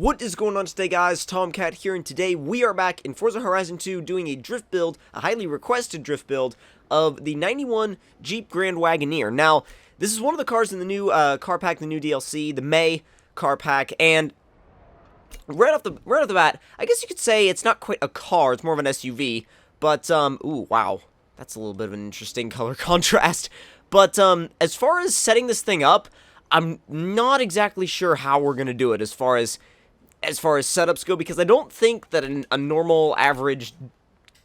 What is going on today, guys? Tomcat here, and today we are back in Forza Horizon 2 doing a drift build, a highly requested drift build of the 91 Jeep Grand Wagoneer. Now, this is one of the cars in the new car pack, the new DLC, the May car pack, and right off the bat, I guess you could say it's not quite a car, it's more of an SUV, but, ooh, wow, that's a little bit of an interesting color contrast. But, as far as setting this thing up, I'm not exactly sure how we're going to do it as far as setups go, because I don't think that a normal, average,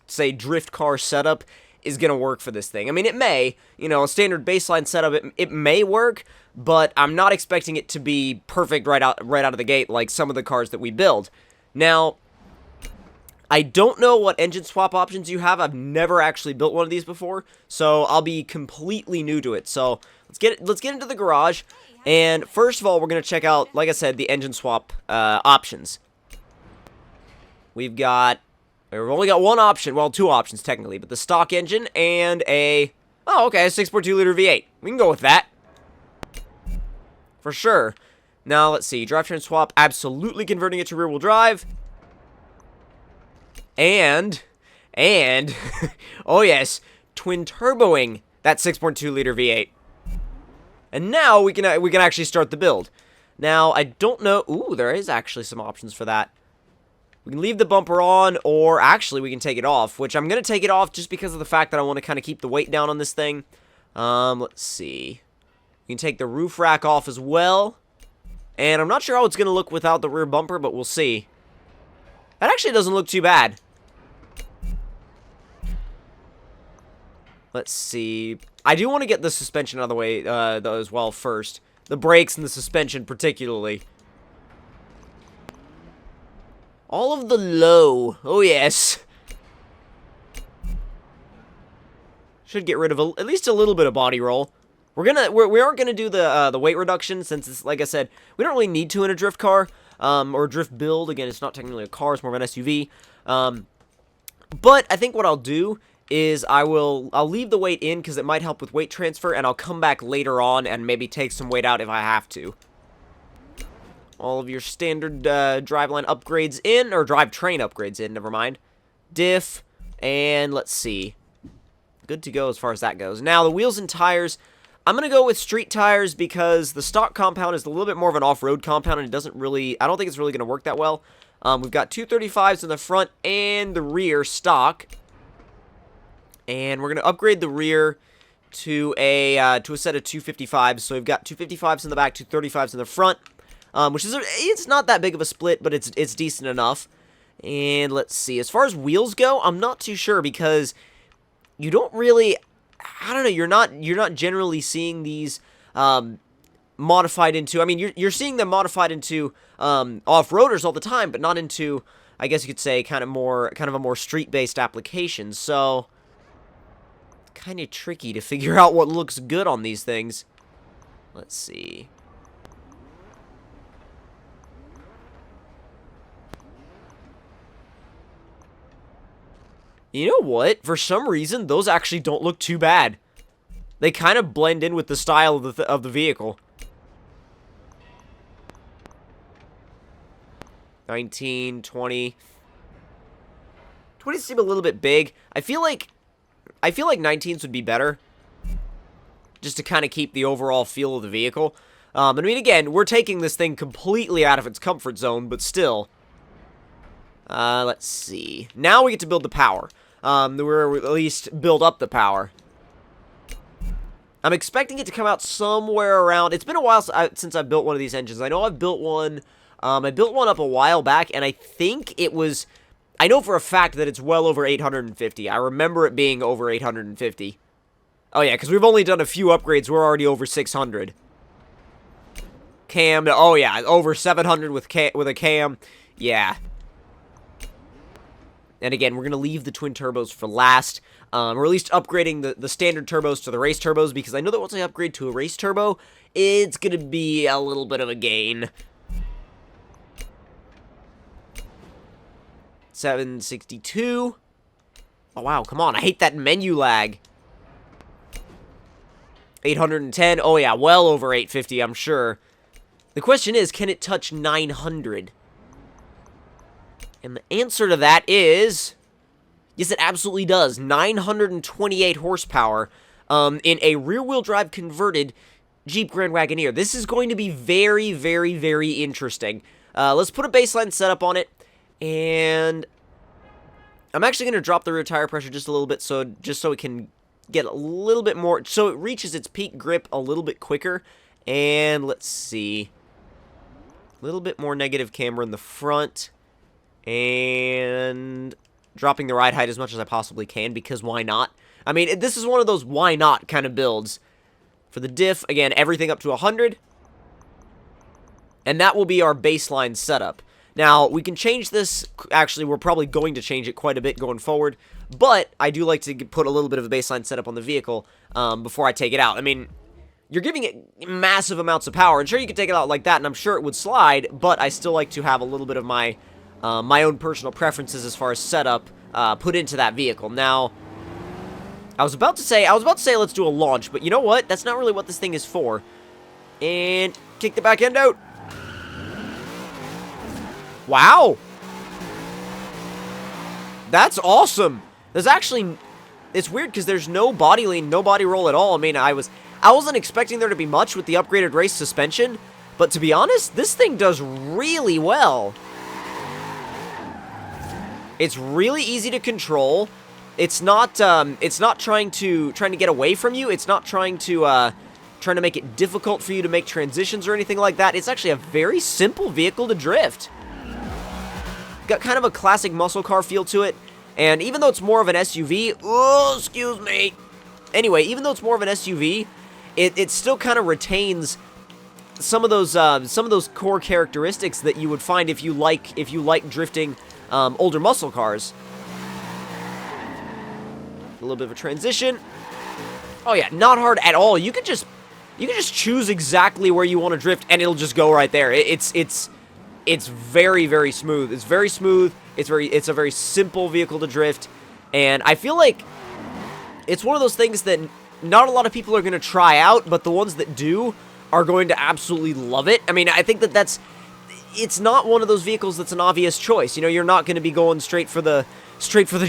say, drift car setup is going to work for this thing. I mean, it may, you know, a standard baseline setup, it may work, but I'm not expecting it to be perfect right out of the gate like some of the cars that we build. Now, I don't know what engine swap options you have. I've never actually built one of these before, so I'll be completely new to it. So let's get into the garage, and first of all, we're gonna check out, like I said, the engine swap options. We've only got one option, well, two options technically, but the stock engine and a 6.2 liter V8. We can go with that for sure. Now let's see, drivetrain swap, absolutely converting it to rear wheel drive. And, oh yes, twin turboing that 6.2 liter V8. And now we can actually start the build. Now, I don't know, ooh, there is actually some options for that. We can leave the bumper on, or actually we can take it off, which I'm going to take it off just because of the fact that I want to kind of keep the weight down on this thing. Let's see. We can take the roof rack off as well. And I'm not sure how it's going to look without the rear bumper, but we'll see. That actually doesn't look too bad. Let's see. I do want to get the suspension out of the way, though, as well, first. The brakes and the suspension, particularly. All of the low. Oh, yes. Should get rid of at least a little bit of body roll. We aren't gonna do the weight reduction, since it's, like I said, we don't really need to in a drift car, or a drift build. Again, it's not technically a car, it's more of an SUV. But I think what I'll do is I'll leave the weight in because it might help with weight transfer, and I'll come back later on and maybe take some weight out if I have to. All of your standard driveline upgrades in, or drivetrain upgrades in, never mind. Diff, and let's see. Good to go as far as that goes. Now, the wheels and tires, I'm going to go with street tires because the stock compound is a little bit more of an off-road compound, and it doesn't really, I don't think it's really going to work that well. We've got 235s in the front and the rear stock. And we're going to upgrade the rear to a set of 255s. So we've got 255s in the back, 235s in the front, which is it's not that big of a split, but it's decent enough. And let's see, as far as wheels go, I'm not too sure because you don't really, I don't know, you're not generally seeing these modified into, I mean, you're seeing them modified into off-roaders all the time, but not into, I guess you could say, kind of a more street-based application. So kind of tricky to figure out what looks good on these things. Let's see. You know what? For some reason, those actually don't look too bad. They kind of blend in with the style of the vehicle. 19, 20. 20 seem a little bit big. I feel like 19s would be better, just to kind of keep the overall feel of the vehicle. I mean, again, we're taking this thing completely out of its comfort zone, but still. Let's see. Now we get to build the power. We're at least build up the power. I'm expecting it to come out somewhere around, it's been a while since I've built one of these engines. I know I've built one, I built one up a while back, and I think it was, I know for a fact that it's well over 850. I remember it being over 850. Oh yeah, because we've only done a few upgrades. We're already over 600. Cam, oh yeah, over 700 with a cam. Yeah. And again, we're going to leave the twin turbos for last. Or at least upgrading the standard turbos to the race turbos, because I know that once I upgrade to a race turbo, it's going to be a little bit of a gain. 762. Oh, wow, come on. I hate that menu lag. 810. Oh, yeah, well over 850, I'm sure. The question is, can it touch 900? And the answer to that is, yes, it absolutely does. 928 horsepower in a rear-wheel drive converted Jeep Grand Wagoneer. This is going to be very, very, very interesting. Let's put a baseline setup on it, and I'm actually going to drop the rear tire pressure just a little bit, just so it can get a little bit more, so it reaches its peak grip a little bit quicker. And let's see, a little bit more negative camber in the front, and dropping the ride height as much as I possibly can, because why not? I mean, this is one of those why not kind of builds. For the diff, again, everything up to 100. And that will be our baseline setup. Now, we can change this. Actually, we're probably going to change it quite a bit going forward. But I do like to put a little bit of a baseline setup on the vehicle before I take it out. I mean, you're giving it massive amounts of power. And sure, you could take it out like that, and I'm sure it would slide. But I still like to have a little bit of my own personal preferences as far as setup put into that vehicle. Now, I was about to say let's do a launch, but you know what? That's not really what this thing is for. And kick the back end out. Wow. That's awesome. There's actually, it's weird because there's no body lean, no body roll at all. I mean, I wasn't expecting there to be much with the upgraded race suspension, but to be honest, this thing does really well. It's really easy to control. It's not trying to get away from you. It's not trying to make it difficult for you to make transitions or anything like that. It's actually a very simple vehicle to drift. Got kind of a classic muscle car feel to it, and even though it's more of an SUV, oh, excuse me. Anyway, even though it's more of an SUV, it still kind of retains some of those core characteristics that you would find if you like drifting older muscle cars. A little bit of a transition. Oh yeah, not hard at all. You could just choose exactly where you want to drift, and it'll just go right there. It's very, very smooth. It's very smooth. It's a very simple vehicle to drift, and I feel like it's one of those things that not a lot of people are going to try out, but the ones that do are going to absolutely love it. I mean, I think that it's not one of those vehicles that's an obvious choice. You know, you're not going to be going straight for the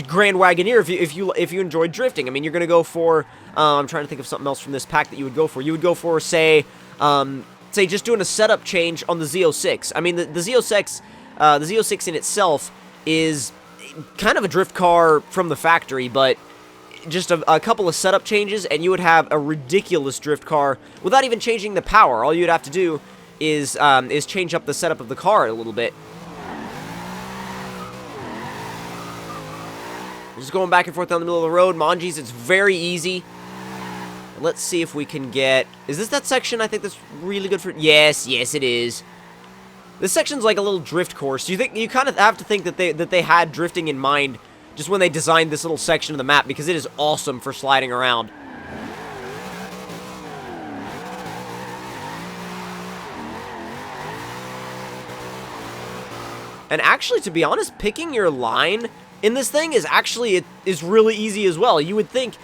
Grand Wagoneer if you enjoy drifting. I mean, you're going to go for I'm trying to think of something else from this pack that you would go for. You would go for, say just doing a setup change on the Z06. I mean, the Z06 in itself is kind of a drift car from the factory, but just a couple of setup changes, and you would have a ridiculous drift car without even changing the power. All you'd have to do is change up the setup of the car a little bit. Just going back and forth down the middle of the road. Manjis, it's very easy. Let's see if we can get... Is this that section I think that's really good for... Yes, it is. This section's like a little drift course. You kind of have to think that they had drifting in mind just when they designed this little section of the map, because it is awesome for sliding around. And actually, to be honest, picking your line in this thing is really easy as well. You would think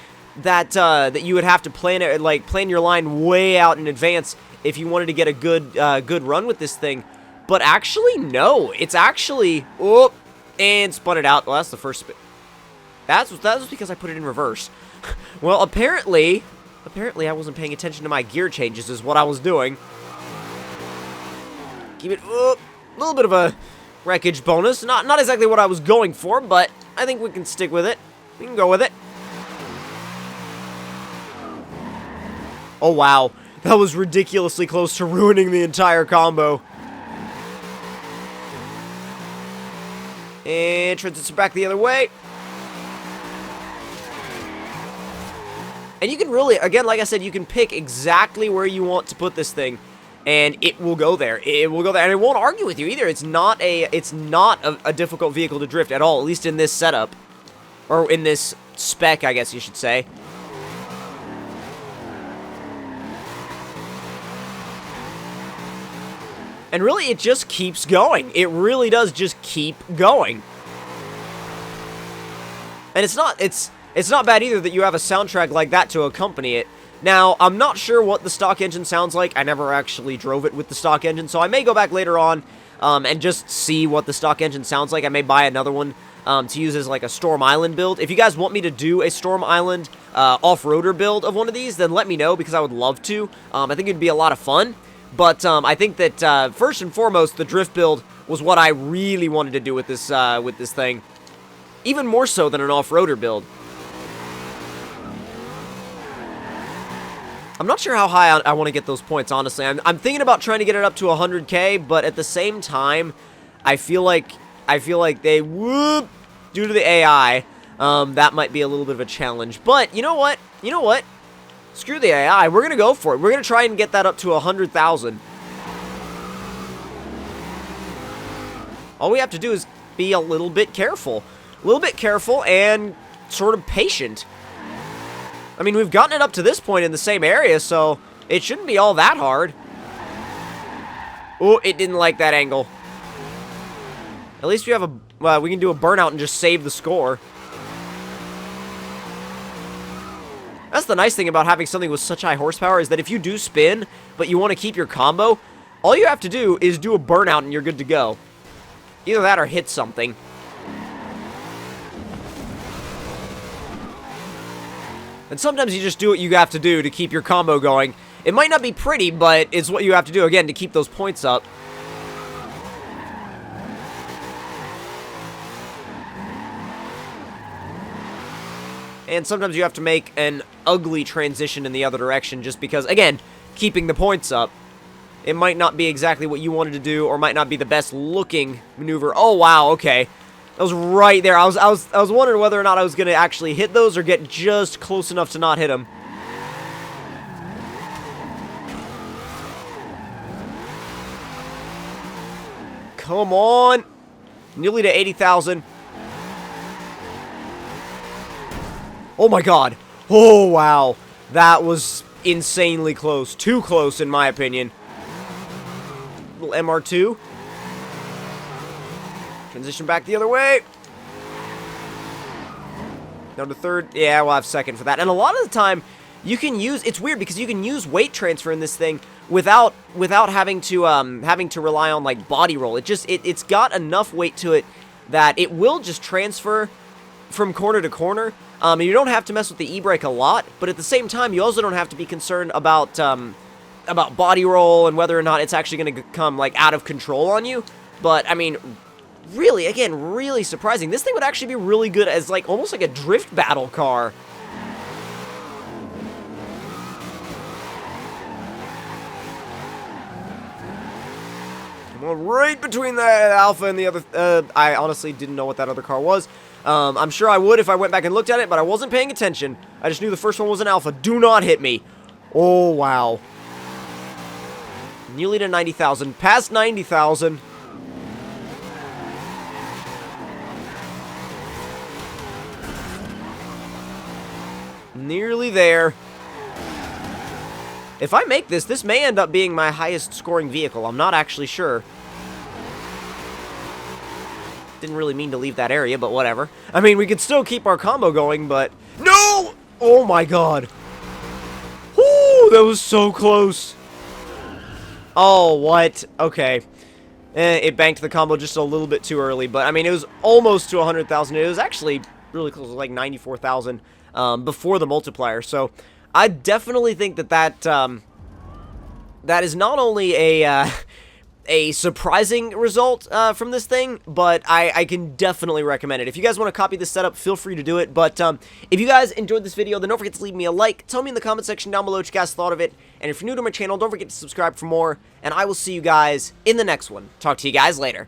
that you would have to plan your line way out in advance if you wanted to get a good run with this thing. But actually, no. It's actually and spun it out. Well, that's the first spin. That was because I put it in reverse. Well, apparently I wasn't paying attention to my gear changes is what I was doing. Keep it a little bit of a wreckage bonus. Not exactly what I was going for, but I think we can stick with it. We can go with it. Oh, wow. That was ridiculously close to ruining the entire combo. And transition back the other way. And you can really, again, like I said, you can pick exactly where you want to put this thing, and it will go there. It will go there, and it won't argue with you either. It's not a difficult vehicle to drift at all, at least in this setup. Or in this spec, I guess you should say. And really, it just keeps going. It really does just keep going. And it's not bad either that you have a soundtrack like that to accompany it. Now, I'm not sure what the stock engine sounds like. I never actually drove it with the stock engine, so I may go back later on and just see what the stock engine sounds like. I may buy another one to use as like a Storm Island build. If you guys want me to do a Storm Island off-roader build of one of these, then let me know, because I would love to. I think it'd be a lot of fun. But I think that first and foremost, the drift build was what I really wanted to do with this thing, even more so than an off-roader build. I'm not sure how high I want to get those points, honestly. I'm thinking about trying to get it up to 100k, but at the same time, I feel like they whoop due to the AI. That might be a little bit of a challenge. But you know what? You know what? Screw the AI. We're gonna go for it. We're gonna try and get that up to 100,000. All we have to do is be a little bit careful, and sort of patient. I mean, we've gotten it up to this point in the same area, so it shouldn't be all that hard. Oh, it didn't like that angle. At least we have we can do a burnout and just save the score. That's the nice thing about having something with such high horsepower, is that if you do spin, but you want to keep your combo, all you have to do is do a burnout and you're good to go. Either that or hit something. And sometimes you just do what you have to do to keep your combo going. It might not be pretty, but it's what you have to do, again, to keep those points up. And sometimes you have to make an ugly transition in the other direction just because, again, keeping the points up. It might not be exactly what you wanted to do, or might not be the best looking maneuver. Oh, wow, okay. That was right there. I was wondering whether or not I was going to actually hit those or get just close enough to not hit them. Come on. Nearly to 80,000. Oh my god. Oh, wow. That was insanely close. Too close, in my opinion. Little MR2. Transition back the other way. Down to third. Yeah, we'll have second for that. And a lot of the time, you can use... It's weird, because you can use weight transfer in this thing without having to rely on, like, body roll. It's got enough weight to it that it will just transfer from corner to corner. And you don't have to mess with the e-brake a lot, but at the same time, you also don't have to be concerned about body roll and whether or not it's actually going to come, like, out of control on you. But, I mean, really, again, really surprising. This thing would actually be really good as, like, almost like a drift battle car. Come on, right between the Alpha and the other, I honestly didn't know what that other car was. I'm sure I would if I went back and looked at it, but I wasn't paying attention. I just knew the first one was an Alpha. Do not hit me. Oh, wow. Nearly to 90,000. Past 90,000. Nearly there. If I make this, this may end up being my highest scoring vehicle. I'm not actually sure. Didn't really mean to leave that area, but whatever. I mean, we could still keep our combo going, but... No! Oh my god. Whoo! That was so close. Oh, what? Okay. It banked the combo just a little bit too early, but I mean, it was almost to 100,000. It was actually really close, like 94,000 before the multiplier. So I definitely think that is not only a surprising result from this thing, but I can definitely recommend it. If you guys want to copy this setup, feel free to do it. But if you guys enjoyed this video, then don't forget to leave me a like. Tell me in the comment section down below what you guys thought of it. And if you're new to my channel, don't forget to subscribe for more. And I will see you guys in the next one. Talk to you guys later.